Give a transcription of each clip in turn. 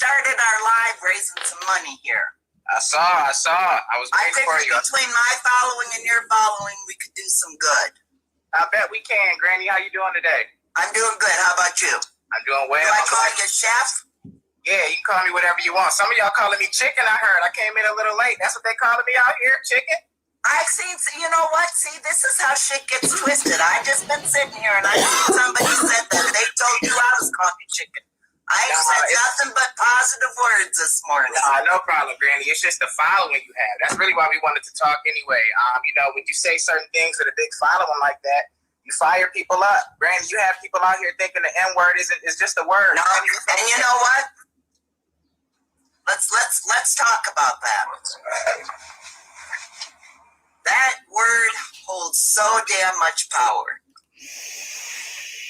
started our live raising some money here. I saw. I was waiting for you. Between my following and your following, we could do some good. I bet we can. Granny, how you doing today? I'm doing good. How about you? I'm doing well. Do I call you chef? Yeah, you can call me whatever you want. Some of y'all calling me chicken, I heard. I came in a little late. That's what they calling me out here, chicken? I've seen, you know what? See, this is how shit gets twisted. I've just been sitting here and I seen somebody said that they told you I was calling you chicken. I ain't said nothing but positive words this morning. No problem, Granny. It's just the following you have. That's really why we wanted to talk anyway. When you say certain things with a big following like that, you fire people up. Granny, you have people out here thinking the N-word is just a word. No, and you know what? Let's talk about that. That word holds so damn much power.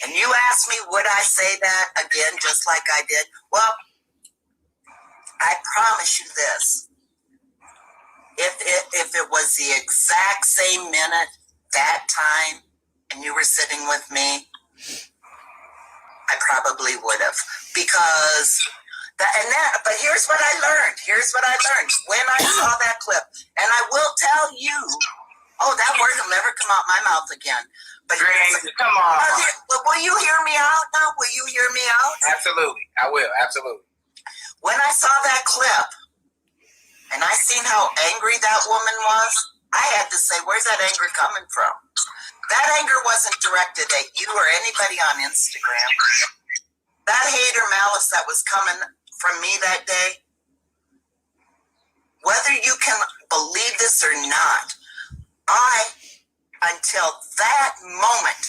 And you asked me, would I say that again, just like I did? Well, I promise you this. If it was the exact same minute, that time, and you were sitting with me, I probably would have. But here's what I learned. When I saw that clip, and I will tell you, that word will never come out my mouth again. But come on. Will you hear me out now? Will you hear me out? Absolutely. I will. Absolutely. When I saw that clip, and I seen how angry that woman was, I had to say, where's that anger coming from? That anger wasn't directed at you or anybody on Instagram. That hate or malice that was coming from me that day, whether you can believe this or not, until that moment,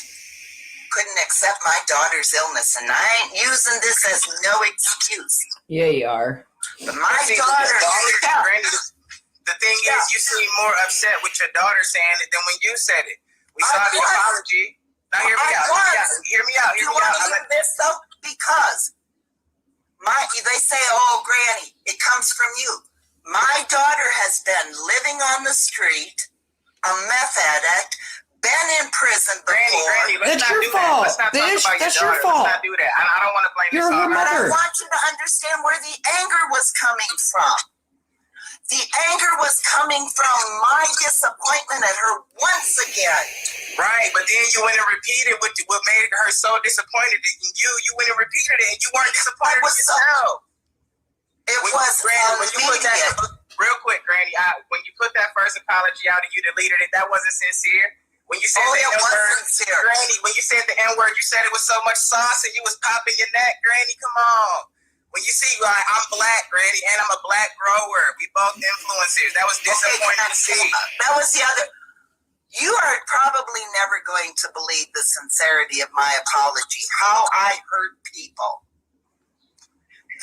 couldn't accept my daughter's illness. And I ain't using this as no excuse. Yeah, you are. But my daughter... The thing is, you seem more upset with your daughter saying it than when you said it. We saw the apology. Now hear me out. Hear me out. You want to hear this, though? Because they say, Granny, it comes from you. My daughter has been living on the street, a meth addict, been in prison before. Granny, let's not do that. Let's not talk about That's your your daughter. fault. Let's not do that. I don't want to blame You're her mother. But I want you to understand where the anger was coming from. The anger was coming from my disappointment at her once again. Right, but then you went and repeated what made her so disappointed in you. You went and repeated it, and you weren't disappointed in yourself. Real quick, Granny, when you put that first apology out and you deleted it, that wasn't sincere. When you said the N-word, Granny, when you said the N-word, you said it with so much sauce and you was popping your neck. Granny, come on. When you see, I'm black, Granny, and I'm a black grower. We both influencers. That was disappointing to see. That was the other. You are probably never going to believe the sincerity of my apology. How I hurt people.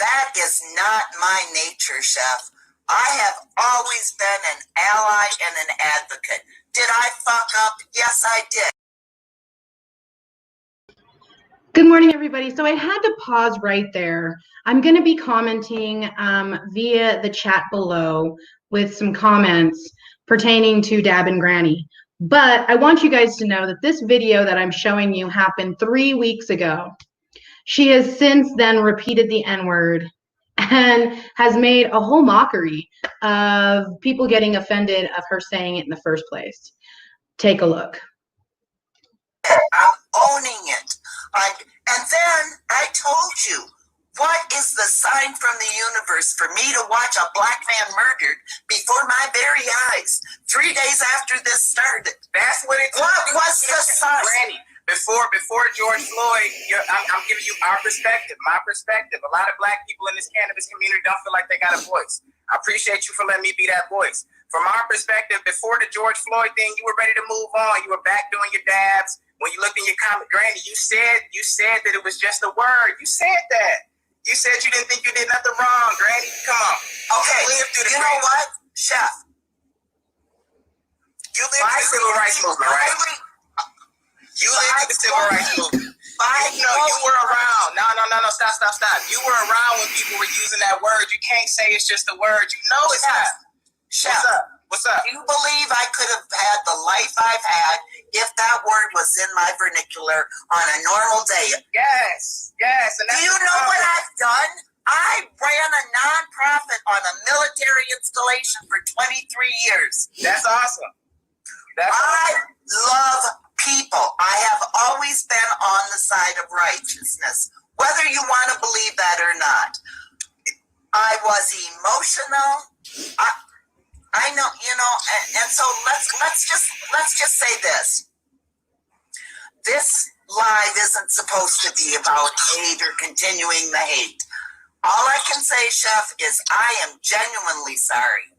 That is not my nature, Chef. I have always been an ally and an advocate. Did I fuck up? Yes, I did. Good morning, everybody. So I had to pause right there. I'm going to be commenting via the chat below with some comments pertaining to Dab and Granny. But I want you guys to know that this video that I'm showing you happened 3 weeks ago. She has since then repeated the N-word and has made a whole mockery of people getting offended of her saying it in the first place. Take a look. I'm owning it. And then I told you, what is the sign from the universe for me to watch a black man murdered before my very eyes 3 days after this started? That's what it took. What was the sign? Granny, before George Floyd, I'm giving you our perspective, my perspective. A lot of black people in this cannabis community don't feel like they got a voice. I appreciate you for letting me be that voice. From our perspective, before the George Floyd thing, you were ready to move on. You were back doing your dabs. When you looked in your comment, Granny, you said that it was just a word. You said that. You said you didn't think you did nothing wrong, Granny. Come on. Okay, you know what, Chef? You lived the civil rights movement, right? You lived the civil rights movement. You were around. No, stop. You were around when people were using that word. You can't say it's just a word. You know it's not. Chef, what's up? Do you believe I could have had the life I've had if that word was in my vernacular on a normal day? Yes. And do you know what I've done? I ran a nonprofit on a military installation for 23 years. That's awesome. I love people. I have always been on the side of righteousness, whether you want to believe that or not. I was emotional. I know, and so let's just say this. This live isn't supposed to be about hate or continuing the hate. All I can say, Chef, is I am genuinely sorry.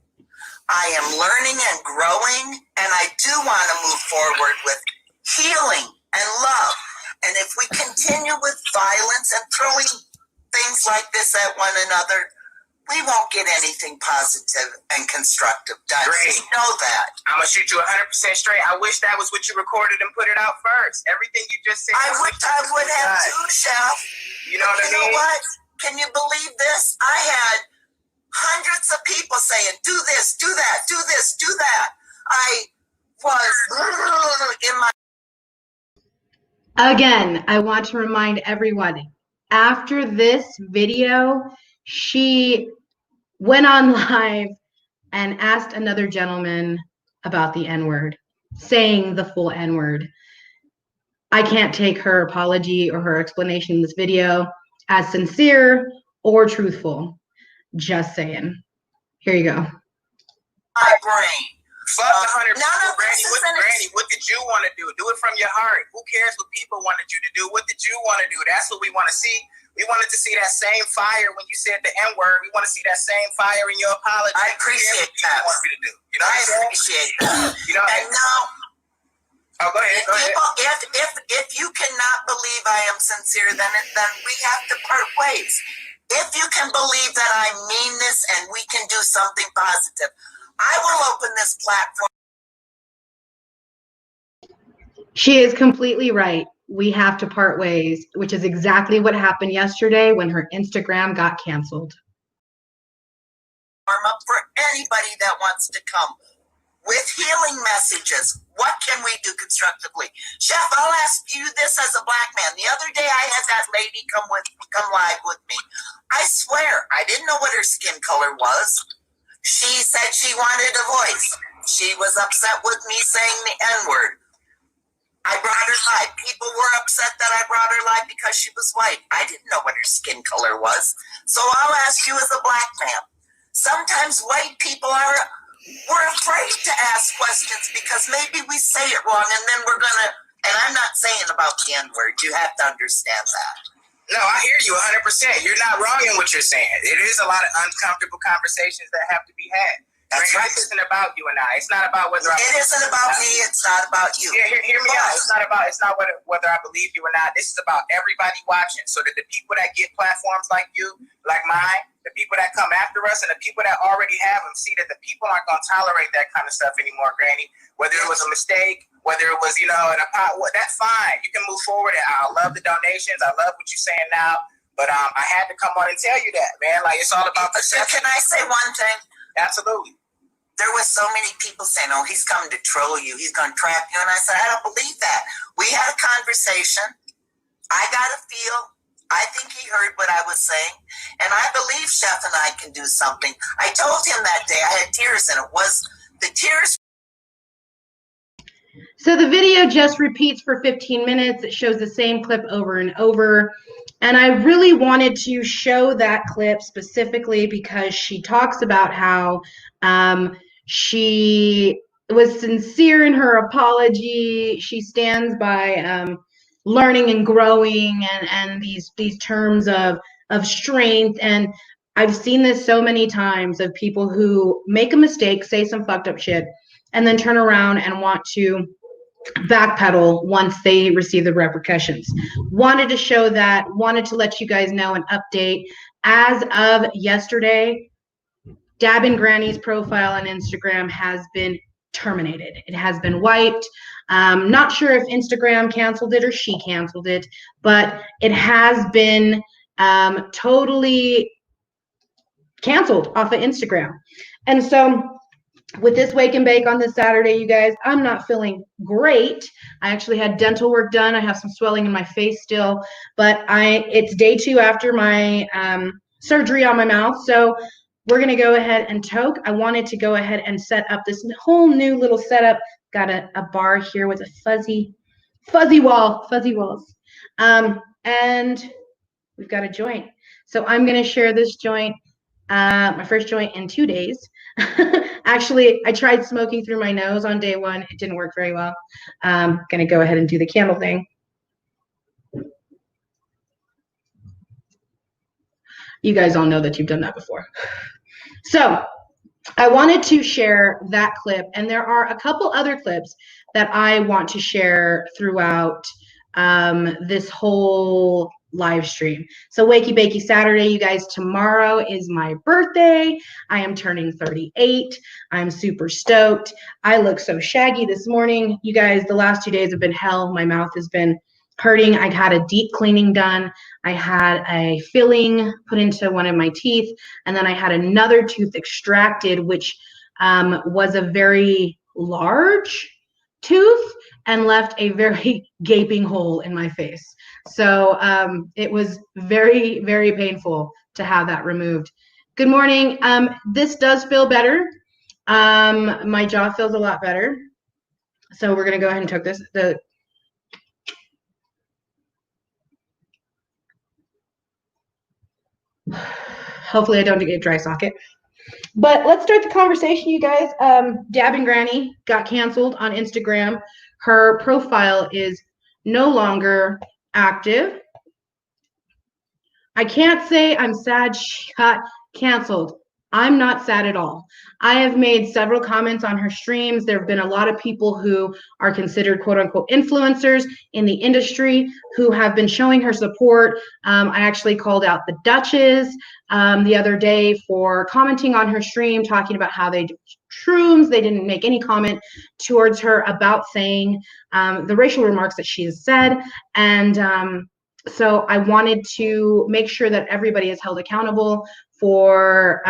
I am learning and growing, and I do want to move forward with healing and love. And if we continue with violence and throwing things like this at one another, we won't get anything positive and constructive done. Great. Just know that. I'm going to shoot you 100% straight. I wish that was what you recorded and put it out first. Everything you just said. I would have too, Chef. You know what I mean? You know what? Can you believe this? I had hundreds of people saying, do this, do that, do this, do that. I was in my... Again, I want to remind everyone, after this video, she went on live and asked another gentleman about the N-word, saying the full N-word. I can't take her apology or her explanation in this video as sincere or truthful. Just saying. Here you go. My brain. Fuck 100%. Granny, what did you want to do? Do it from your heart. Who cares what people wanted you to do? What did you want to do? That's what we want to see. We wanted to see that same fire when you said the N-word. We want to see that same fire in your apology. I appreciate that. Want me to do. You know what I'm saying? Appreciate that. You know, and now, go ahead. If you cannot believe I am sincere, then we have to part ways. If you can believe that I mean this and we can do something positive, I will open this platform. She is completely right. We have to part ways, which is exactly what happened yesterday when her Instagram got canceled. Up for anybody that wants to come with healing messages. What can we do constructively? Chef, I'll ask you this as a black man. The other day I had that lady come live with me. I swear, I didn't know what her skin color was. She said she wanted a voice. She was upset with me saying the N-word. I brought her live. People were upset that I brought her live because she was white. I didn't know what her skin color was. So I'll ask you as a black man. Sometimes white people we're afraid to ask questions because maybe we say it wrong and then we're going to, and I'm not saying about the N-word. You have to understand that. No, I hear you 100%. You're not wrong in what you're saying. It is a lot of uncomfortable conversations that have to be had. That's right. This isn't about you and I. It's not about whether it isn't about me. It's not about you. Yeah, hear me out. It's not whether I believe you or not. This is about everybody watching, so that the people that get platforms like you, like mine, the people that come after us, and the people that already have them, see that the people aren't going to tolerate that kind of stuff anymore, Granny. Whether it was a mistake, whether it was, that's fine. You can move forward. And I love the donations. I love what you're saying now. But I had to come on and tell you that, man. Like, it's all about perception. Can I say one thing? Absolutely. There was so many people saying, oh, he's coming to troll you. He's going to trap you. And I said, I don't believe that. We had a conversation. I got a feel. I think he heard what I was saying. And I believe Chef and I can do something. I told him that day I had tears, and it was the tears. So the video just repeats for 15 minutes. It shows the same clip over and over. And I really wanted to show that clip specifically because she talks about how she was sincere in her apology. She stands by learning and growing and these terms of strength. And I've seen this so many times of people who make a mistake, say some fucked up shit, and then turn around and want to backpedal once they receive the repercussions. Wanted to show that, wanted to let you guys know an update. As of yesterday, Dabin Granny's profile on Instagram has been terminated. It has been wiped. Not sure if Instagram canceled it or she canceled it, but it has been totally canceled off of Instagram. And so with this wake and bake on this Saturday, you guys, I'm not feeling great. I actually had dental work done. I have some swelling in my face still, but it's day 2 after my surgery on my mouth. So we're going to go ahead and toke. I wanted to go ahead and set up this whole new little setup. Got a bar here with a fuzzy walls. And we've got a joint. So I'm going to share this joint, my first joint in 2 days. Actually, I tried smoking through my nose on day one. It didn't work very well. I'm going to go ahead and do the candle thing. You guys all know that you've done that before. So I wanted to share that clip, and there are a couple other clips that I want to share throughout this whole live stream. So Wakey Bakey Saturday, you guys, tomorrow is my birthday. I am turning 38. I'm super stoked. I look so shaggy this morning. You guys, the last 2 days have been hell. My mouth has been hurting. I had a deep cleaning done. I had a filling put into one of my teeth, and then I had another tooth extracted, which was a very large tooth and left a very gaping hole in my face. So it was very, very painful to have that removed. Good morning. This does feel better. My jaw feels a lot better. So we're going to go ahead and took this. Hopefully I don't get a dry socket. But let's start the conversation, you guys. Dabbing Granny got canceled on Instagram. Her profile is no longer active. I can't say I'm sad she got canceled. I'm not sad at all. I have made several comments on her streams. There have been a lot of people who are considered quote unquote influencers in the industry who have been showing her support. I actually called out the Duchess the other day for commenting on her stream, talking about how they do shrooms. They didn't make any comment towards her about saying the racial remarks that she has said. And so I wanted to make sure that everybody is held accountable for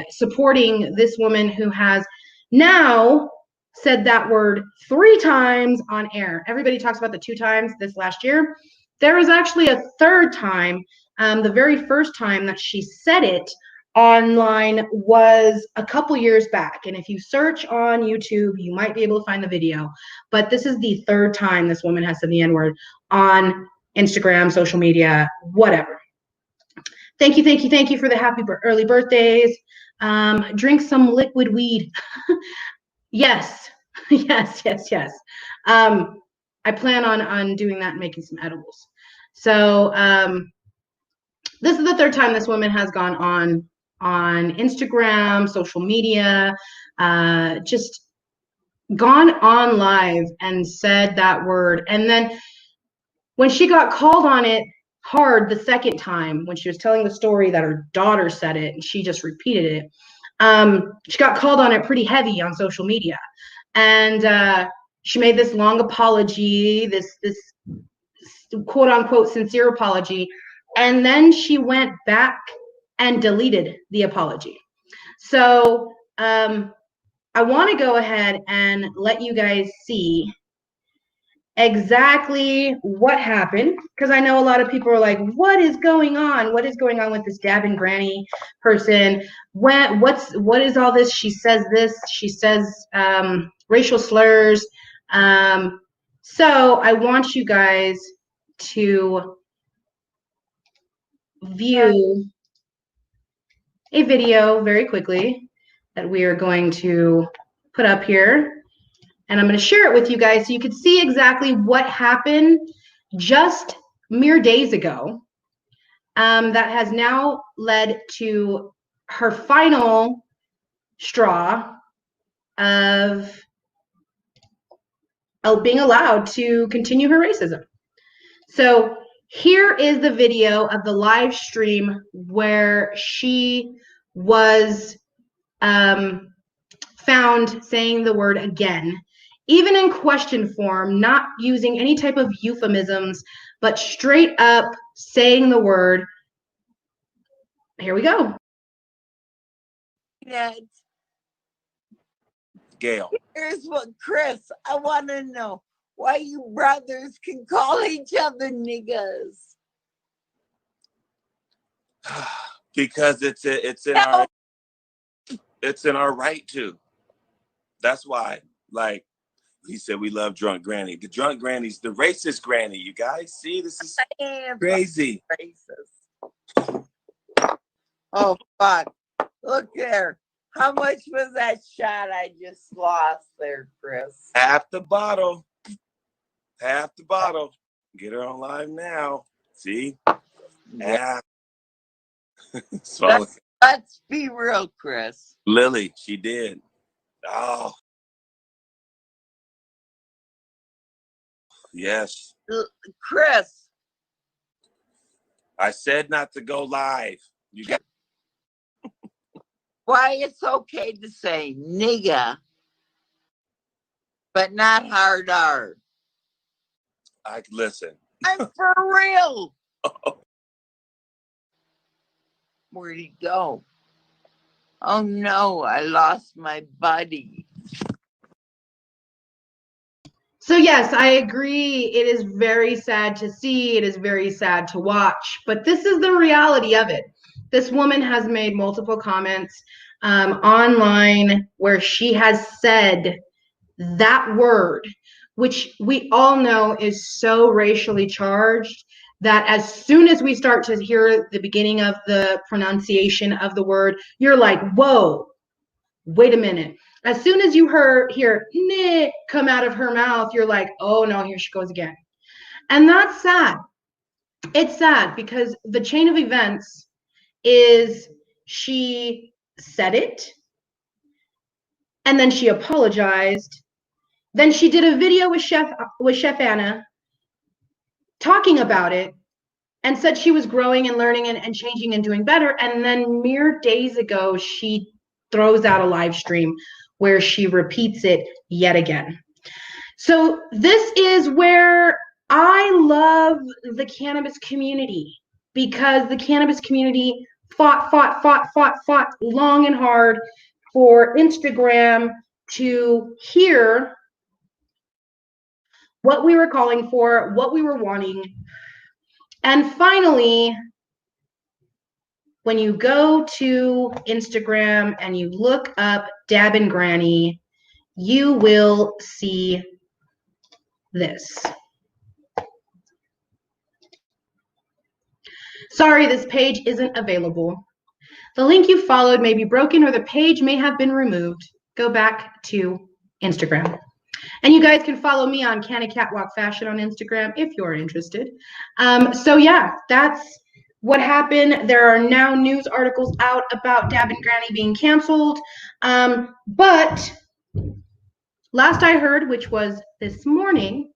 supporting this woman who has now said that word 3 times on air. Everybody talks about the 2 times this last year. There was actually a 3rd time. The very first time that she said it online was a couple years back. And if you search on YouTube, you might be able to find the video. But this is the 3rd time this woman has said the N-word on Instagram, social media, whatever. Thank you for the happy early birthdays. Drink some liquid weed. Yes. I plan on doing that and making some edibles. So this is the 3rd time this woman has gone on Instagram, social media, just gone on live and said that word. And then when she got called on it hard the 2nd time, when she was telling the story that her daughter said it and she just repeated it, she got called on it pretty heavy on social media. And she made this long apology, this quote unquote sincere apology. And then she went back and deleted the apology. So I want to go ahead and let you guys see exactly what happened, because I know a lot of people are like, what is going on? What is going on with this Dabbing Granny person? What is all this? She says this. She says racial slurs. So I want you guys to view a video very quickly that we are going to put up here. And I'm going to share it with you guys so you can see exactly what happened just mere days ago that has now led to her final straw of being allowed to continue her racism. So here is the video of the live stream where she was found saying the word again, even in question form, not using any type of euphemisms, but straight up saying the word. Here we go. Gail. Here's what, Chris, I want to know why you brothers can call each other niggas. Because it's in our right to. That's why, like he said, we love drunk granny. The drunk granny's the racist granny. You guys see, this is crazy. Racist. Oh fuck! Look there. How much was that shot I just lost there, Chris? Half the bottle. Half the bottle. Get her on live now. See? Yeah. Let's be real, Chris. Lily, she did. Oh. Yes. Chris. I said not to go live. You got. Why it's okay to say nigga, but not hard R. I listen. I'm for real. Where'd he go? Oh no, I lost my buddy. So yes, I agree. It is very sad to see. It is very sad to watch. But this is the reality of it. This woman has made multiple comments online where she has said that word, which we all know is so racially charged, that as soon as we start to hear the beginning of the pronunciation of the word, you're like, whoa, wait a minute. As soon as you hear "neh" come out of her mouth, you're like, oh no, here she goes again. And that's sad. It's sad because the chain of events is she said it, and then she apologized. Then she did a video with Chef Anna talking about it and said she was growing and learning and changing and doing better. And then mere days ago, she throws out a live stream where she repeats it yet again. So this is where I love the cannabis community, because the cannabis community fought long and hard for Instagram to hear what we were calling for, what we were wanting. And finally, when you go to Instagram and you look up Dab and Granny, you will see this. Sorry, this page isn't available. The link you followed may be broken or the page may have been removed. Go back to Instagram. And you guys can follow me on Canna Catwalk Fashion on Instagram if you're interested. So yeah, that's what happened. There are now news articles out about Dab and Granny being canceled. But last I heard, which was this morning,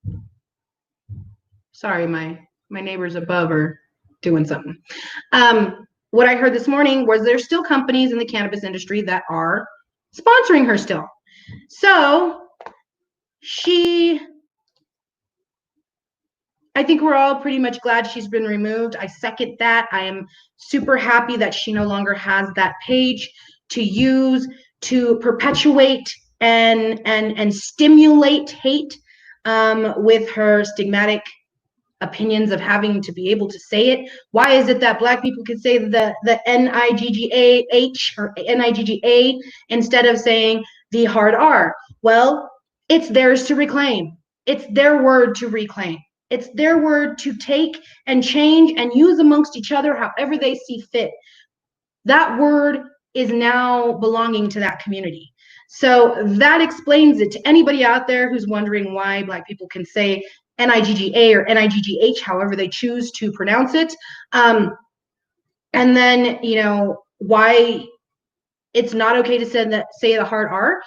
sorry, my neighbors above are doing something. What I heard this morning was there's still companies in the cannabis industry that are sponsoring her still. So I think we're all pretty much glad she's been removed. I second that. I am super happy that she no longer has that page to use to perpetuate and stimulate hate with her stigmatic opinions of having to be able to say it. Why is it that Black people can say the N-I-G-G-A-H or N-I-G-G-A instead of saying the hard R? Well, it's theirs to reclaim. It's their word to reclaim. It's their word to take and change and use amongst each other however they see fit. That word is now belonging to that community. So that explains it to anybody out there who's wondering why Black people can say N-I-G-G-A or N-I-G-G-H, however they choose to pronounce it. And then, you know, why it's not okay to say the hard R.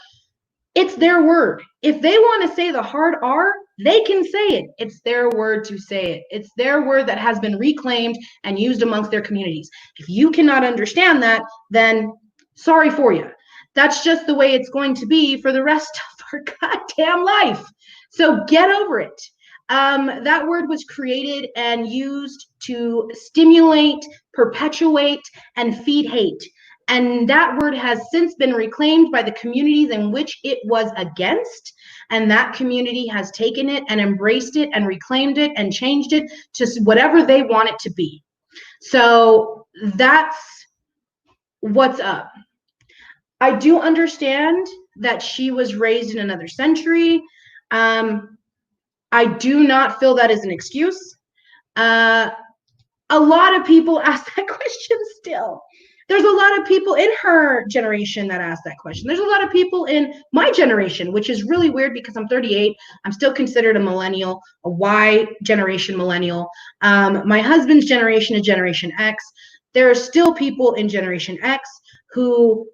It's their word. If they want to say the hard R, they can say it. It's their word to say it. It's their word that has been reclaimed and used amongst their communities. If you cannot understand that, then sorry for you. That's just the way it's going to be for the rest of our goddamn life. So get over it. That word was created and used to stimulate, perpetuate, and feed hate. And that word has since been reclaimed by the communities in which it was against. And that community has taken it and embraced it and reclaimed it and changed it to whatever they want it to be. So that's what's up. I do understand that she was raised in another century. I do not feel that is an excuse. A lot of people ask that question still. There's a lot of people in her generation that ask that question. There's a lot of people in my generation, which is really weird because I'm 38. I'm still considered a millennial, a Y generation millennial. My husband's generation is Generation X. There are still people in Generation X who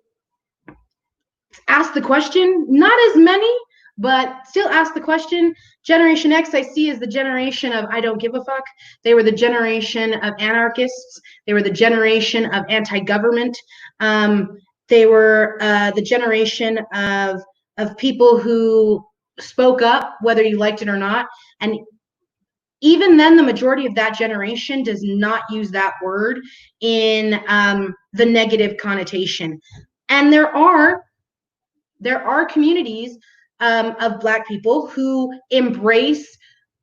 ask the question, not as many, but still ask the question. Generation X, I see, is the generation of I don't give a fuck. They were the generation of anarchists. They were the generation of anti-government. They were the generation of people who spoke up, whether you liked it or not. And even then, the majority of that generation does not use that word in the negative connotation. And there are communities of Black people who embrace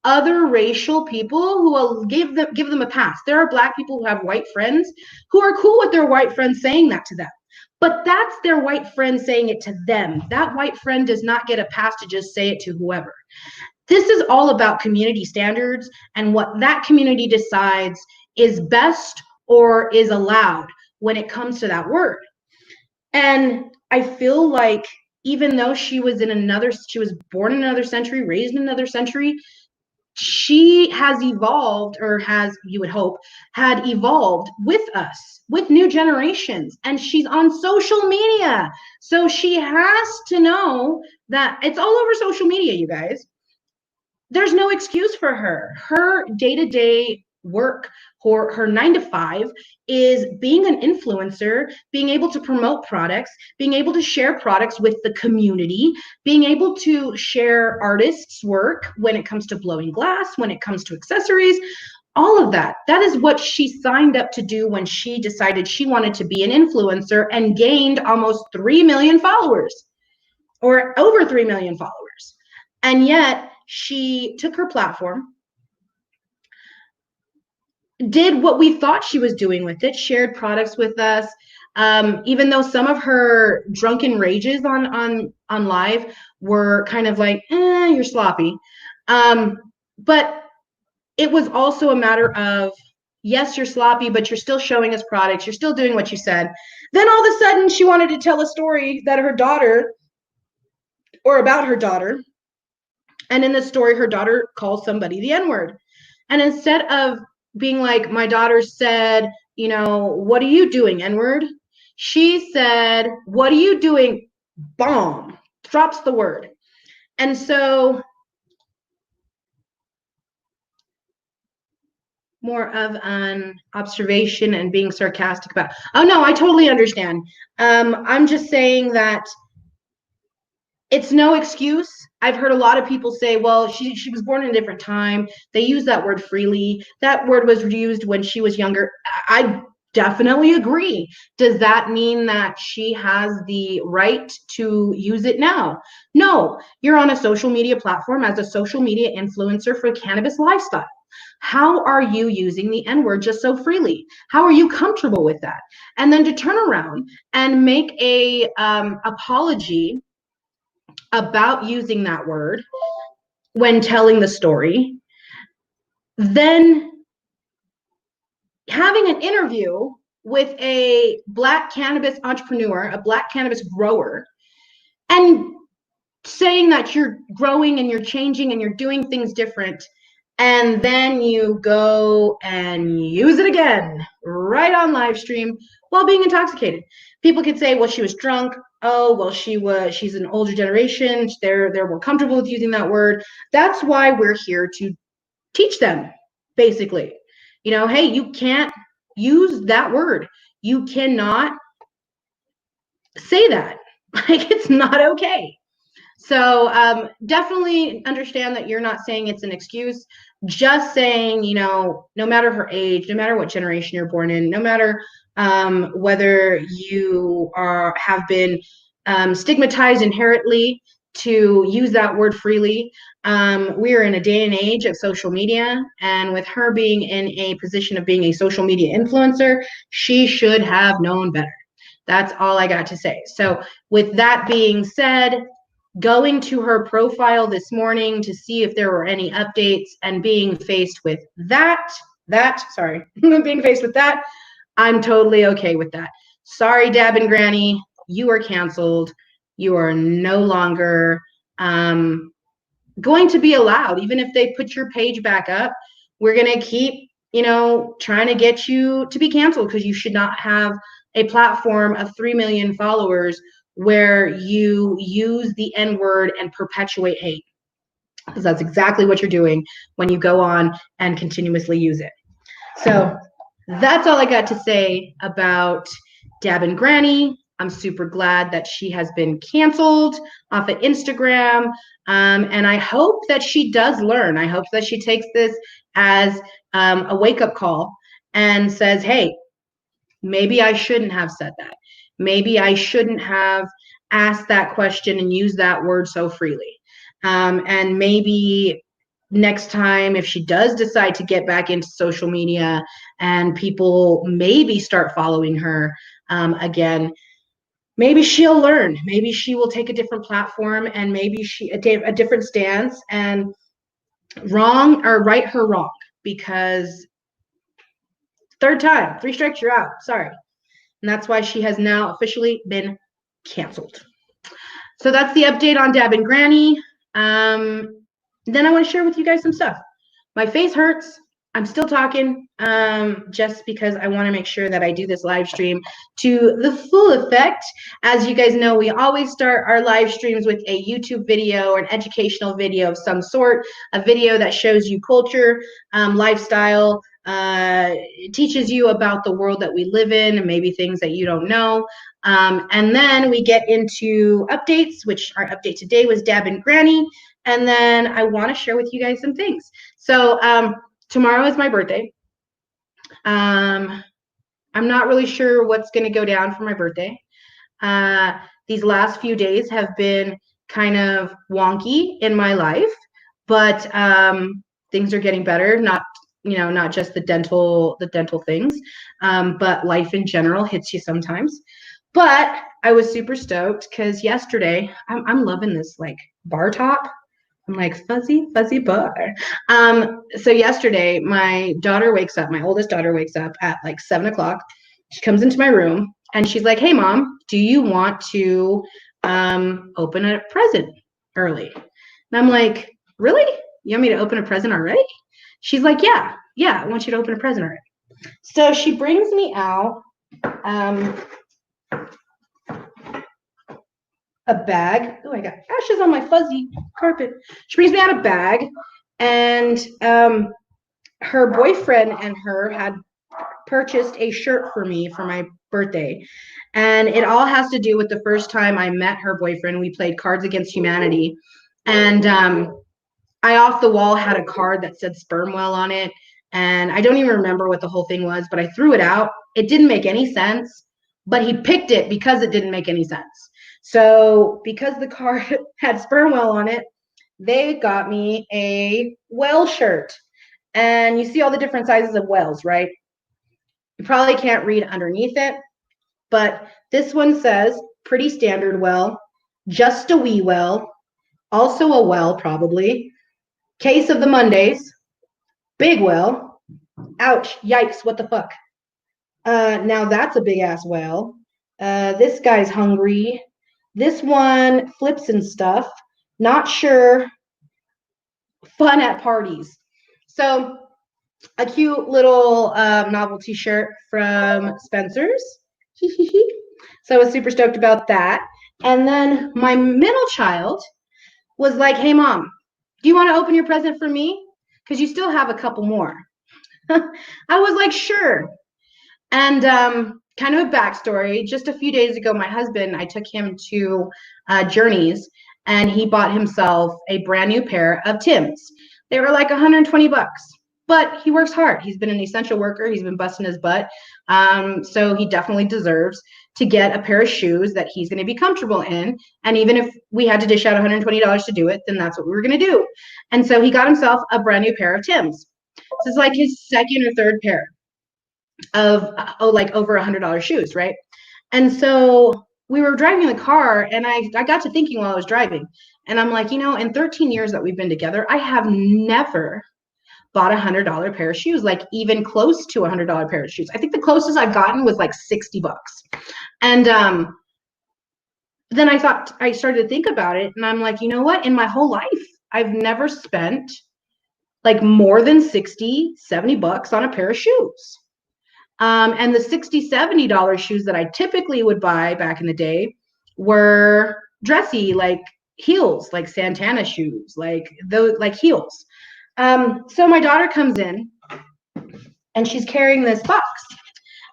other racial people who will give them a pass. There are Black people who have white friends who are cool with their white friends saying that to them. But that's their white friend saying it to them. That white friend does not get a pass to just say it to whoever. This is all about community standards and what that community decides is best or is allowed when it comes to that word. And I feel like even though she was born in another century, raised in another century, she has evolved, or has, you would hope, had evolved with us, with new generations. And she's on social media. So she has to know that it's all over social media, you guys. There's no excuse for her. Her day-to-day work, her 9 to 5 is being an influencer, being able to promote products, being able to share products with the community, being able to share artists' work when it comes to blowing glass, when it comes to accessories, all of that. That is what she signed up to do when she decided she wanted to be an influencer and gained almost 3 million followers, or over 3 million followers. And yet she took her platform, did what we thought she was doing with it, shared products with us, even though some of her drunken rages on live were kind of like, you're sloppy. But it was also a matter of, yes, you're sloppy, but you're still showing us products. You're still doing what you said. Then all of a sudden she wanted to tell a story that her daughter, or about her daughter. And in the story, her daughter calls somebody the N-word. And instead of being like, my daughter said, what are you doing, N-word? She said, what are you doing? Bomb. Drops the word. And so more of an observation and being sarcastic about, oh no, I totally understand. I'm just saying that it's no excuse. I've heard a lot of people say, well, she was born in a different time. They use that word freely. That word was used when she was younger. I definitely agree. Does that mean that she has the right to use it now? No, you're on a social media platform as a social media influencer for cannabis lifestyle. How are you using the N-word just so freely? How are you comfortable with that? And then to turn around and make a apology about using that word when telling the story, then having an interview with a Black cannabis entrepreneur, a Black cannabis grower, and saying that you're growing and you're changing and you're doing things different, and then you go and use it again right on live stream while being intoxicated. People could say, well, she was drunk. Oh, well, she's an older generation. They're more comfortable with using that word. That's why we're here to teach them, basically. Hey, you can't use that word. You cannot say that. Like, it's not okay. So definitely understand that you're not saying it's an excuse. Just saying, no matter her age, no matter what generation you're born in, no matter whether you have been stigmatized inherently to use that word freely. We are in a day and age of social media, and with her being in a position of being a social media influencer, she should have known better. That's all I got to say. So with that being said, going to her profile this morning to see if there were any updates and being faced with being faced with that, I'm totally okay with that. Sorry, Dab and Granny, you are canceled. You are no longer going to be allowed. Even if they put your page back up, we're going to keep, trying to get you to be canceled, because you should not have a platform of 3 million followers where you use the N-word and perpetuate hate. Because that's exactly what you're doing when you go on and continuously use it. So that's all I got to say about Dab and Granny. I'm super glad that she has been canceled off of Instagram. And I hope that she does learn. I hope that she takes this as a wake-up call and says, hey, maybe I shouldn't have said that. Maybe I shouldn't have asked that question and used that word so freely. And maybe next time, if she does decide to get back into social media and people maybe start following her again, maybe she'll learn. Maybe she will take a different platform, and maybe a different stance, and right her wrong, because third time, 3 strikes, you're out. Sorry. And that's why she has now officially been canceled. So that's the update on Dab and Granny. Then I want to share with you guys some stuff. My face hurts. I'm still talking just because I want to make sure that I do this live stream to the full effect. As you guys know, we always start our live streams with a YouTube video or an educational video of some sort, a video that shows you culture, lifestyle, teaches you about the world that we live in and maybe things that you don't know. And then we get into updates, which our update today was Dab and Granny. And then I want to share with you guys some things. So tomorrow is my birthday. I'm not really sure what's going to go down for my birthday. These last few days have been kind of wonky in my life, but things are getting better. Not just the dental things, but life in general hits you sometimes. But I was super stoked because yesterday, I'm loving this like bar top. I'm like, fuzzy bar. So yesterday, my oldest daughter wakes up at like 7 o'clock. She comes into my room and she's like, hey, Mom, do you want to open a present early? And I'm like, really? You want me to open a present already? She's like, yeah, I want you to open a present already. So she brings me out a bag. Oh, I got ashes on my fuzzy carpet. She brings me out a bag, and her boyfriend and her had purchased a shirt for me for my birthday. And it all has to do with the first time I met her boyfriend. We played Cards Against Humanity. And I off the wall had a card that said sperm whale on it. And I don't even remember what the whole thing was, but I threw it out. It didn't make any sense, but he picked it because it didn't make any sense. So because the card had sperm whale on it, they got me a whale shirt. And you see all the different sizes of whales, right? You probably can't read underneath it, but this one says pretty standard whale, just a wee whale, also a whale probably, case of the Mondays, big whale, ouch, yikes, what the fuck. Now that's a big ass whale. This guy's hungry. This one flips and stuff. Not sure. Fun at parties. So a cute little novelty shirt from Spencer's. So I was super stoked about that. And then my middle child was like, hey, Mom, do you want to open your present for me? Because you still have a couple more. I was like, sure. And kind of a backstory, just a few days ago, my husband, I took him to Journeys, and he bought himself a brand new pair of Tims. They were like 120 bucks, but he works hard. He's been an essential worker. He's been busting his butt. So he definitely deserves to get a pair of shoes that he's going to be comfortable in. And even if we had to dish out $120 to do it, then that's what we were going to do. And so he got himself a brand new pair of Tims. This is like his second or third pair of like over $100 shoes, right? And so we were driving the car, and I got to thinking while I was driving, and I'm like, in 13 years that we've been together, I have never bought $100 pair of shoes, like even close to $100 pair of shoes. I think the closest I've gotten was like $60. And then I started to think about it, and I'm like, you know what? In my whole life, I've never spent like more than 60, $70 on a pair of shoes. And the $60, $70 shoes that I typically would buy back in the day were dressy, like heels, like Santana shoes, like those, like heels. So my daughter comes in, and she's carrying this box,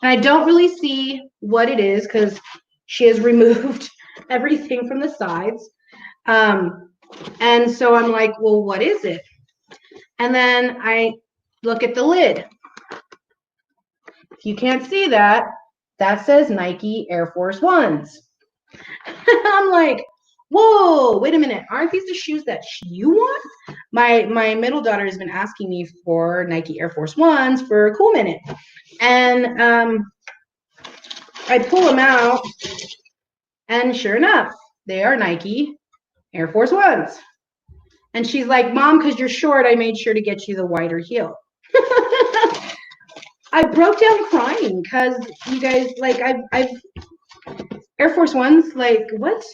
and I don't really see what it is because she has removed everything from the sides. And so I'm like, well, what is it? And then I look at the lid. If you can't see that, that says Nike Air Force Ones. I'm like, whoa, wait a minute. Aren't these the shoes that you want? My middle daughter has been asking me for Nike Air Force Ones for a cool minute. And I pull them out, and sure enough, they are Nike Air Force Ones. And she's like, Mom, because you're short, I made sure to get you the wider heel. I broke down crying because you guys, like, I've Air Force Ones, like, what?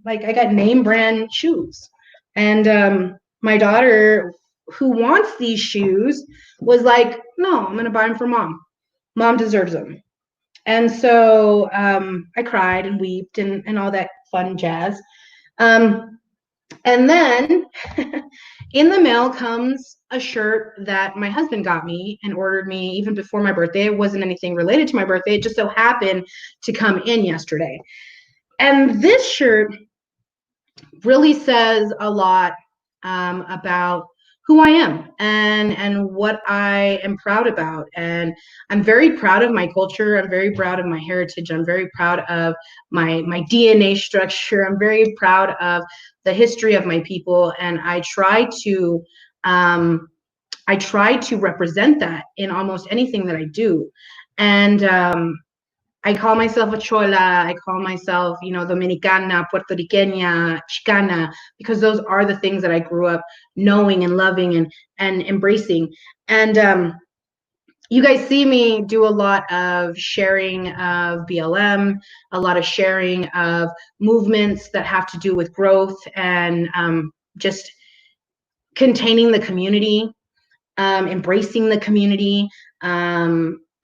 Like, I got name brand shoes. And my daughter, who wants these shoes, was like, no, I'm going to buy them for Mom. Mom deserves them. And so I cried and wept and all that fun jazz. And then in the mail comes a shirt that my husband got me and ordered me even before my birthday. It wasn't anything related to my birthday. It just so happened to come in yesterday. And this shirt really says a lot about who I am and what I am proud about. And I'm very proud of my culture. I'm very proud of my heritage. I'm very proud of my DNA structure. I'm very proud of the history of my people. And I try to represent that in almost anything that I do. And I call myself a chola. I call myself, Dominicana, Puerto Riqueña, Chicana, because those are the things that I grew up knowing and loving and embracing. And you guys see me do a lot of sharing of BLM, a lot of sharing of movements that have to do with growth and just containing the community, embracing the community,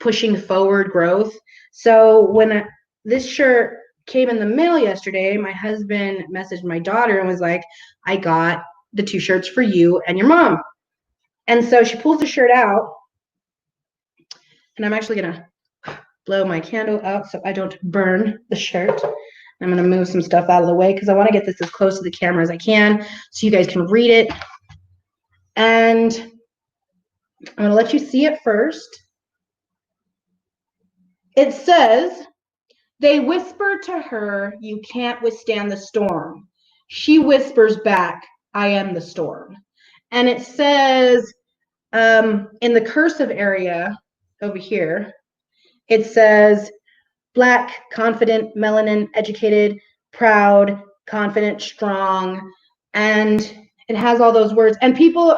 pushing forward growth. So when this shirt came in the mail yesterday, my husband messaged my daughter and was like, I got the 2 shirts for you and your mom. And so she pulls the shirt out, and I'm actually going to blow my candle out so I don't burn the shirt. I'm going to move some stuff out of the way because I want to get this as close to the camera as I can so you guys can read it. And I'm going to let you see it first. It says, they whisper to her, you can't withstand the storm. She whispers back, I am the storm. And it says in the cursive area over here, it says, Black, confident, melanin, educated, proud, confident, strong. And it has all those words. And people,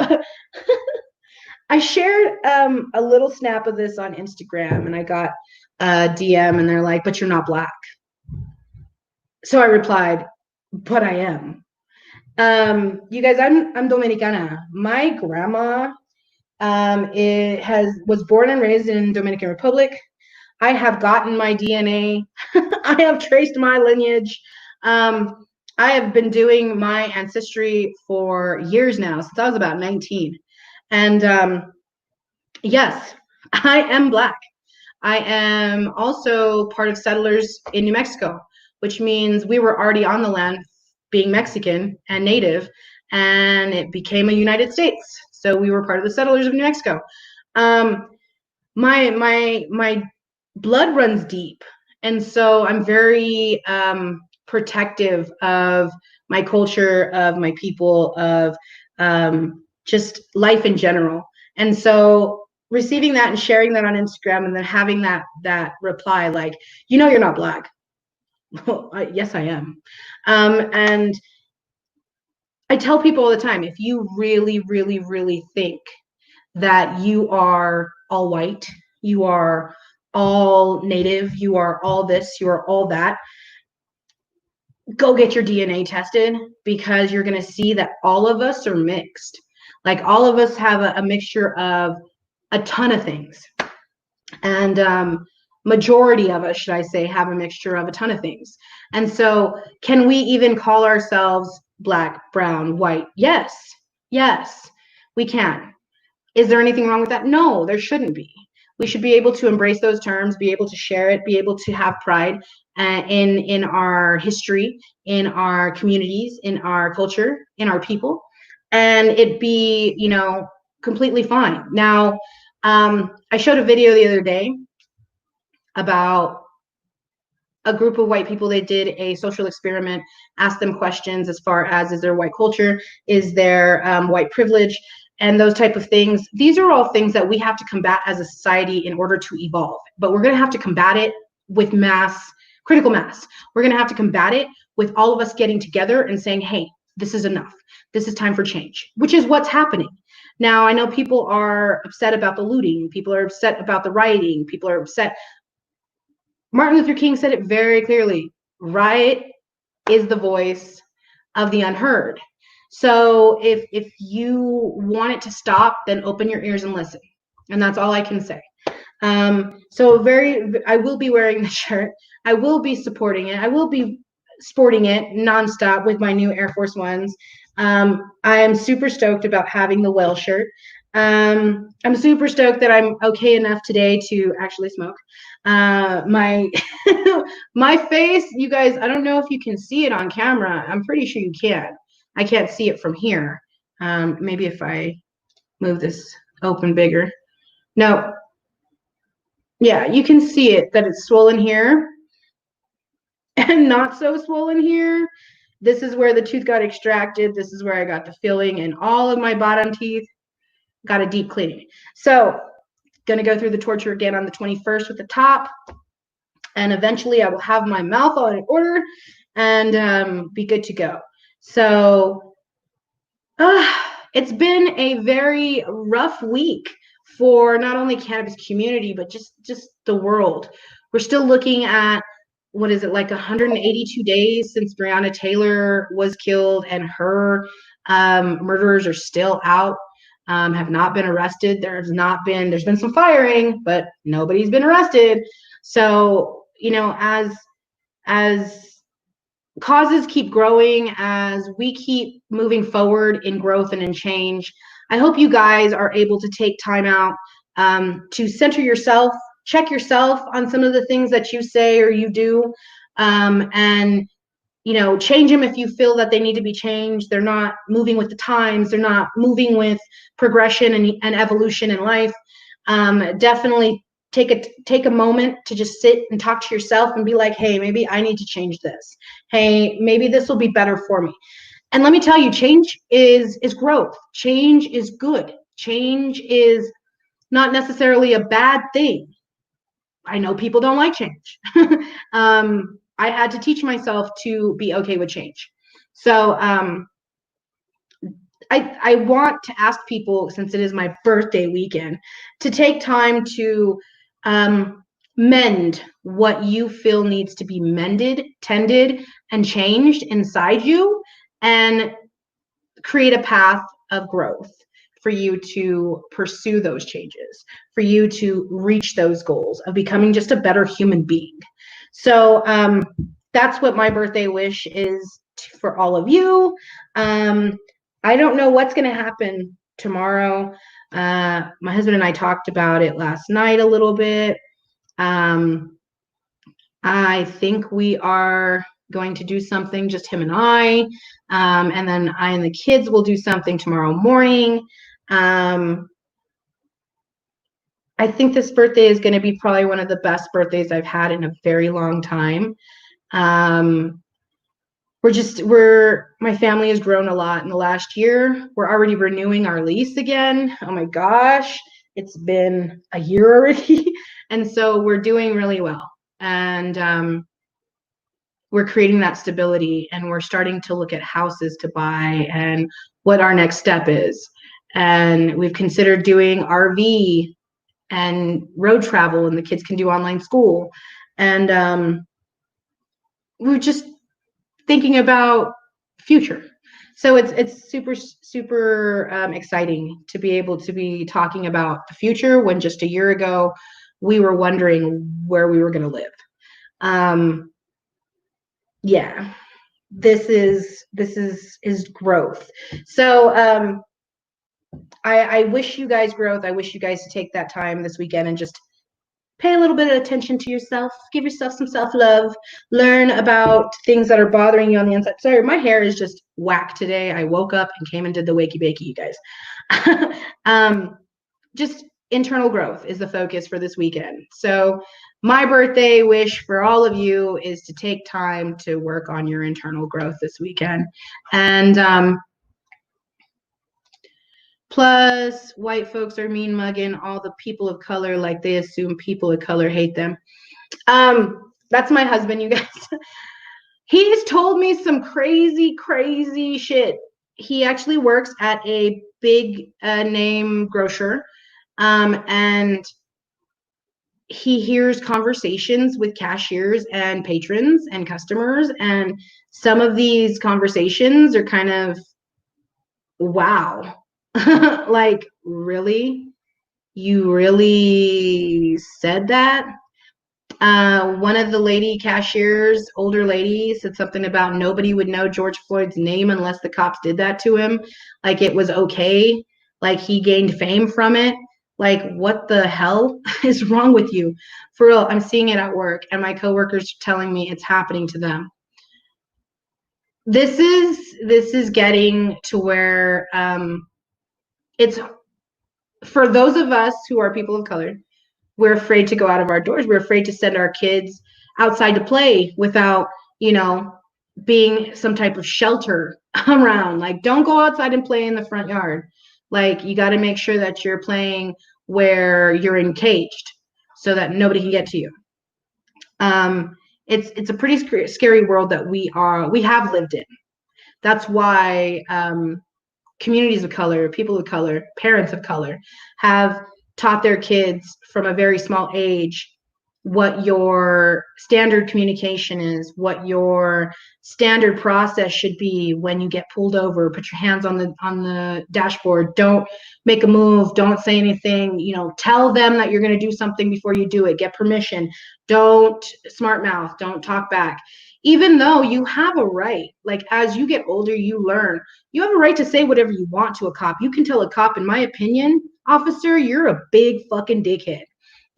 I shared a little snap of this on Instagram, and I got a DM, and they're like, but you're not Black. So I replied, but I am. You guys, I'm Dominicana. My grandma was born and raised in Dominican Republic. I have gotten my DNA. I have traced my lineage. I have been doing my ancestry for years now, since I was about 19. And yes, I am Black. I am also part of settlers in New Mexico, which means we were already on the land being Mexican and Native, and it became a United States. So we were part of the settlers of New Mexico. My blood runs deep, and so I'm very protective of my culture, of my people, of just life in general. And so receiving that and sharing that on Instagram and then having that reply like, you're not Black. Well, yes, I am. And I tell people all the time, if you really, really, really think that you are all white, you are all native, you are all this, you are all that, go get your DNA tested, because you're going to see that all of us are mixed. Like, all of us have a mixture of a ton of things. And majority of us, should I say, have a mixture of a ton of things. And so can we even call ourselves Black, brown, white? Yes, we can. Is there anything wrong with that? No, there shouldn't be. We should be able to embrace those terms, be able to share it, be able to have pride in our history, in our communities, in our culture, in our people, and it be, completely fine. Now, I showed a video the other day about a group of white people. They did a social experiment, asked them questions as far as, is there white culture, is there white privilege, and those type of things. These are all things that we have to combat as a society in order to evolve, but we're going to have to combat it with critical mass. We're going to have to combat it with all of us getting together and saying, hey, this is enough. This is time for change, which is what's happening. Now, I know people are upset about the looting. People are upset about the rioting. People are upset. Martin Luther King said it very clearly. Riot is the voice of the unheard. So if you want it to stop, then open your ears and listen. And that's all I can say. I will be wearing the shirt. I will be supporting it. I will be sporting it nonstop with my new Air Force Ones. I am super stoked about having the whale shirt. I'm super stoked that I'm okay enough today to actually smoke. My my face, you guys, I don't know if you can see it on camera. I'm pretty sure you can. I can't see it from here. Maybe if I move this open bigger. No. Yeah, you can see it, that it's swollen here and not so swollen here. This is where the tooth got extracted. This is where I got the filling, and all of my bottom teeth got a deep cleaning. So going to go through the torture again on the 21st with the top, and eventually I will have my mouth all in order and be good to go. So it's been a very rough week for not only cannabis community, but just the world. We're still looking at, what is it, like 182 days since Breonna Taylor was killed, and her murderers are still out, have not been arrested. There's been some firing, but nobody's been arrested. So, as causes keep growing, as we keep moving forward in growth and in change, I hope you guys are able to take time out to center yourself, check yourself on some of the things that you say or you do, and change them if you feel that they need to be changed. They're not moving with the times. They're not moving with progression and evolution in life. Definitely take a moment to just sit and talk to yourself and be like, hey, maybe I need to change this. Hey, maybe this will be better for me. And let me tell you, change is growth. Change is good. Change is not necessarily a bad thing. I know people don't like change. I had to teach myself to be okay with change. So I want to ask people, since it is my birthday weekend, to take time to mend what you feel needs to be mended, tended, and changed inside you, and create a path of growth for you to pursue those changes, for you to reach those goals of becoming just a better human being. So that's what my birthday wish is for all of you. I don't know what's going to happen tomorrow. My husband and I talked about it last night a little bit. I think we are going to do something, just him and I, and then I and the kids will do something tomorrow morning. I think this birthday is going to be probably one of the best birthdays I've had in a very long time. My family has grown a lot in the last year. We're already renewing our lease again. Oh my gosh, It's been a year already. And so we're doing really well. And we're creating that stability, and we're starting to look at houses to buy and what our next step is. And we've considered doing RV and road travel, and the kids can do online school. And we're just thinking about future. So it's super exciting to be able to be talking about the future when just a year ago we were wondering where we were going to live. Yeah, this is growth. So I wish you guys growth. I wish you guys to take that time this weekend and just pay a little bit of attention to yourself, give yourself some self-love, learn about things that are bothering you on the inside. Sorry, my hair is just whack today. I woke up and came and did the wakey bakey, you guys. Just internal growth is the focus for this weekend. So my birthday wish for all of you is to take time to work on your internal growth this weekend. And plus, white folks are mean mugging all the people of color like they assume people of color hate them. That's my husband, you guys. He's told me some crazy shit. He actually works at a big name grocer, and he hears conversations with cashiers and patrons and customers, and some of these conversations are kind of, wow. Like, really? You really said that? One of the lady cashiers, older lady, said something about nobody would know George Floyd's name unless the cops did that to him. Like it was okay. Like he gained fame from it. Like, what the hell is wrong with you? For real, I'm seeing it at work, and my coworkers are telling me it's happening to them. This is getting to where it's, for those of us who are people of color, we're afraid to go out of our doors. We're afraid to send our kids outside to play without, being some type of shelter around. Like, don't go outside and play in the front yard. Like, you got to make sure that you're playing where you're encaged so that nobody can get to you. It's a pretty scary world that we have lived in. That's why communities of color, people of color, parents of color have taught their kids from a very small age what your standard communication is, what your standard process should be when you get pulled over. Put your hands on the dashboard. Don't make a move. Don't say anything. Tell them that you're going to do something before you do it. Get permission. Don't smart mouth. Don't talk back. Even though you have a right, like as you get older, you learn you have a right to say whatever you want to a cop. You can tell a cop, in my opinion, officer, you're a big fucking dickhead.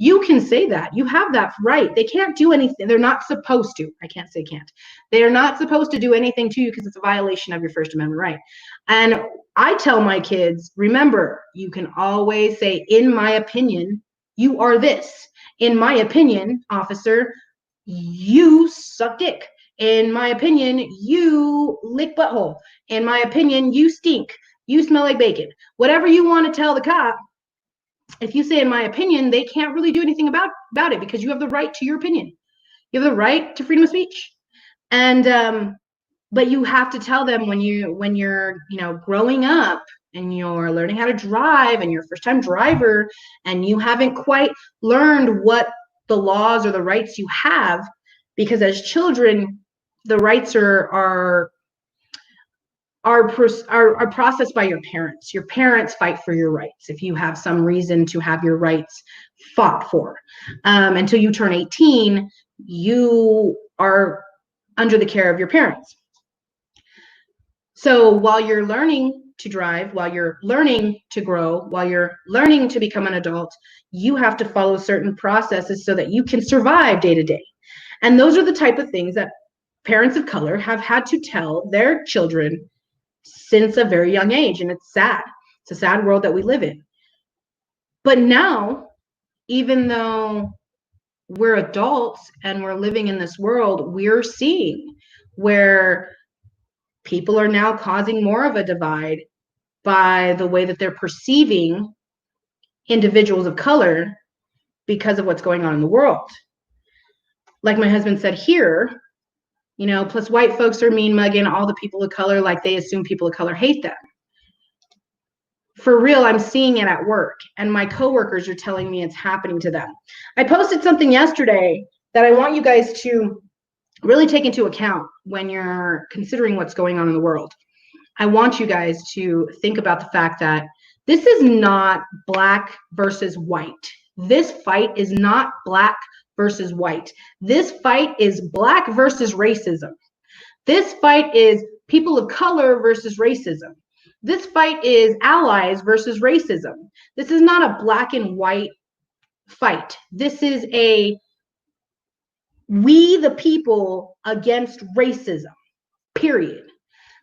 You can say that. You have that right. They can't do anything. They're not supposed to. I can't say can't. They are not supposed to do anything to you because it's a violation of your First Amendment right. And I tell my kids, remember, you can always say, in my opinion, you are this. In my opinion, officer, you suck dick. In my opinion, you lick butthole. In my opinion, you stink. You smell like bacon. Whatever you want to tell the cop, if you say in my opinion, they can't really do anything about it because you have the right to your opinion. You have the right to freedom of speech. And but you have to tell them when you're growing up and you're learning how to drive and you're a first-time driver and you haven't quite learned what the laws or the rights you have, because as children, the rights are processed by your parents. Your parents fight for your rights if you have some reason to have your rights fought for. Until you turn 18, you are under the care of your parents. So while you're learning to drive, while you're learning to grow, while you're learning to become an adult, you have to follow certain processes so that you can survive day to day. And those are the type of things that parents of color have had to tell their children since a very young age. And it's sad. It's a sad world that we live in. But now, even though we're adults and we're living in this world, we're seeing where people are now causing more of a divide by the way that they're perceiving individuals of color because of what's going on in the world. Like my husband said here, you know, plus white folks are mean mugging all the people of color like they assume people of color hate them. For real, I'm seeing it at work, and my coworkers are telling me it's happening to them. I posted something yesterday that I want you guys to really take into account when you're considering what's going on in the world. I want you guys to think about the fact that this is not black versus white. This fight is not black versus white. This fight is black versus racism. This fight is people of color versus racism. This fight is allies versus racism. This is not a black and white fight. This is a we the people against racism, period.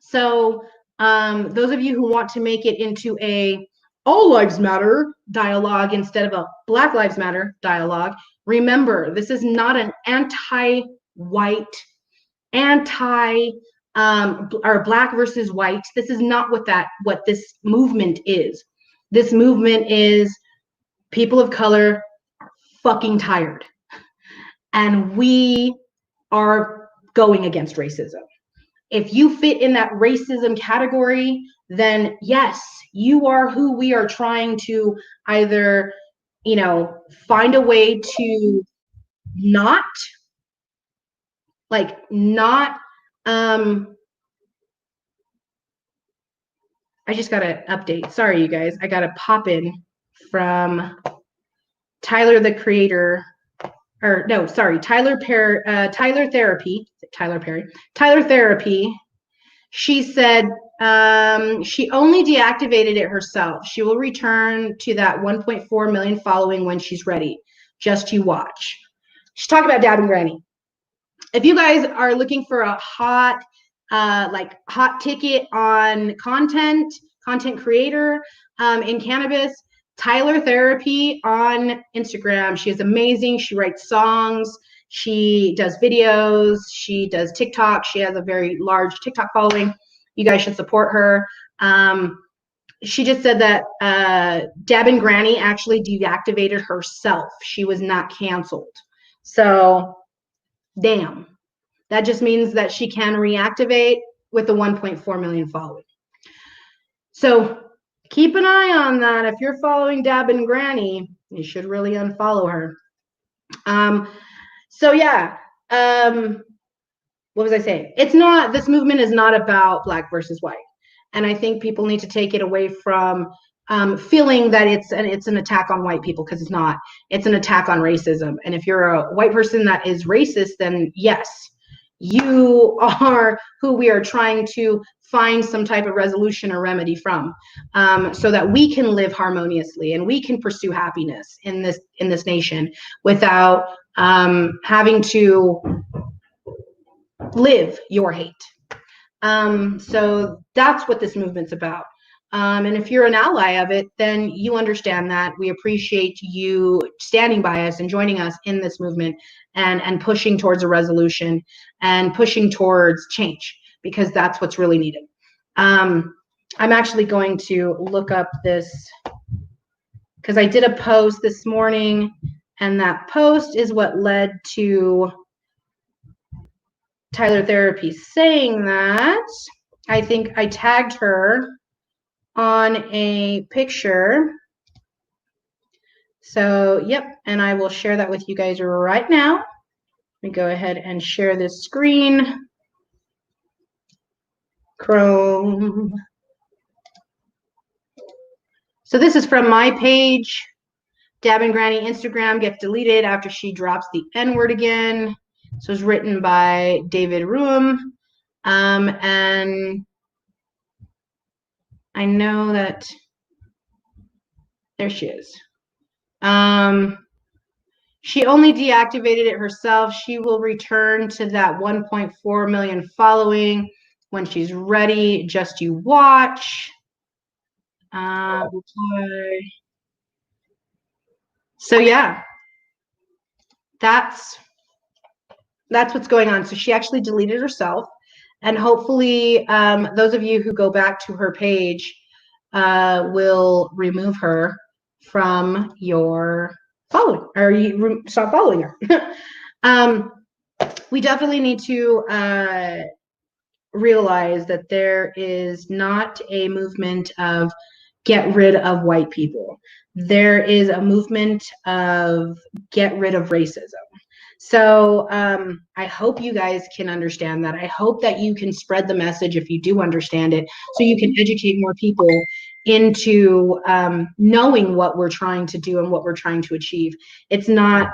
So those of you who want to make it into a all lives matter dialogue instead of a Black Lives Matter dialogue, remember, this is not an anti-white, or black versus white. This is not what this movement is. This movement is people of color are fucking tired. And we are going against racism. If you fit in that racism category, then yes, you are who we are trying to either, you know, find a way to not I just got an update. Sorry, you guys. I got a pop in from Tyler, the creator, or no, sorry, Tyler Therapy. Tyler Therapy. She said she only deactivated it herself. She will return to that 1.4 million following when she's ready. Just you watch. She's talking about Dab and Granny. If you guys are looking for a hot ticket on content creator in cannabis, Tyler Therapy on Instagram. She is amazing. She writes songs. She does videos. She does TikTok. She has a very large TikTok following. You guys should support her. She just said that Dab and Granny actually deactivated herself. She was not canceled. So, damn. That just means that she can reactivate with the 1.4 million following. So, keep an eye on that. If you're following Dab and Granny, you should really unfollow her. So yeah, what was I saying? This movement is not about black versus white. And I think people need to take it away from feeling that it's an attack on white people, because it's not. It's an attack on racism. And if you're a white person that is racist, then yes, you are who we are trying to find some type of resolution or remedy from, so that we can live harmoniously and we can pursue happiness in this nation without having to live your hate. So that's what this movement's about. And if you're an ally of it, then you understand that. We appreciate you standing by us and joining us in this movement and pushing towards a resolution and pushing towards change, because that's what's really needed. I'm actually going to look up this, because I did a post this morning, and that post is what led to Tyler Therapy saying that. I think I tagged her on a picture. So, yep, and I will share that with you guys right now. Let me go ahead and share this screen. Chrome. So this is from my page. Dab and Granny Instagram gets deleted after she drops the N-word again. This was written by David Ruum. And I know that there she is. She only deactivated it herself. She will return to that 1.4 million following when she's ready. Just you watch. So yeah, that's what's going on. So she actually deleted herself, and hopefully those of you who go back to her page will remove her from your following, or you stop following her. We definitely need to realize that there is not a movement of get rid of white people. There is a movement of get rid of racism. So I hope you guys can understand that. I hope that you can spread the message if you do understand it, so you can educate more people into knowing what we're trying to do and what we're trying to achieve. It's not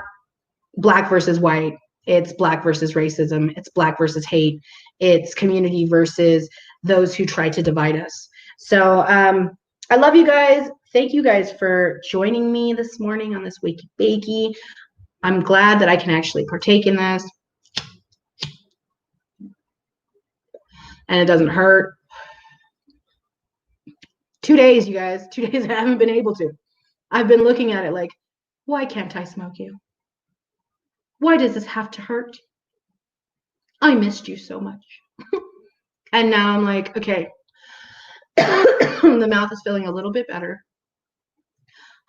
black versus white. It's black versus racism. It's black versus hate. It's community versus those who try to divide us. So I love you guys. Thank you guys for joining me this morning on this Wakey Bakey. I'm glad that I can actually partake in this. And it doesn't hurt. 2 days, you guys. 2 days I haven't been able to. I've been looking at it like, why can't I smoke you? Why does this have to hurt? I missed you so much. And now I'm like, okay, the mouth is feeling a little bit better.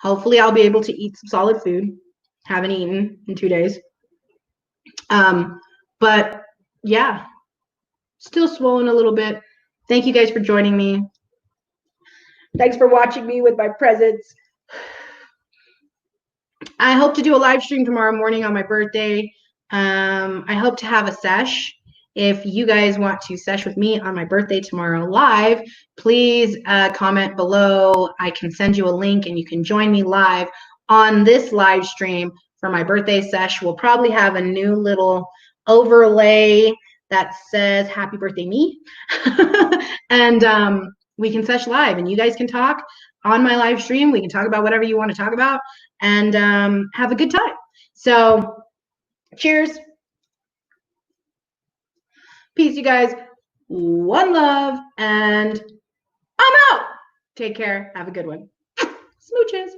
Hopefully I'll be able to eat some solid food. Haven't eaten in 2 days. But yeah, still swollen a little bit. Thank you guys for joining me. Thanks for watching me with my presents. I hope to do a live stream tomorrow morning on my birthday. I hope to have a sesh. If you guys want to sesh with me on my birthday tomorrow live, please comment below. I can send you a link and you can join me live on this live stream for my birthday sesh. We'll probably have a new little overlay that says happy birthday me. And we can sesh live and you guys can talk on my live stream. We can talk about whatever you want to talk about and have a good time. So cheers. Peace, you guys. One love, and I'm out. Take care. Have a good one. Smooches.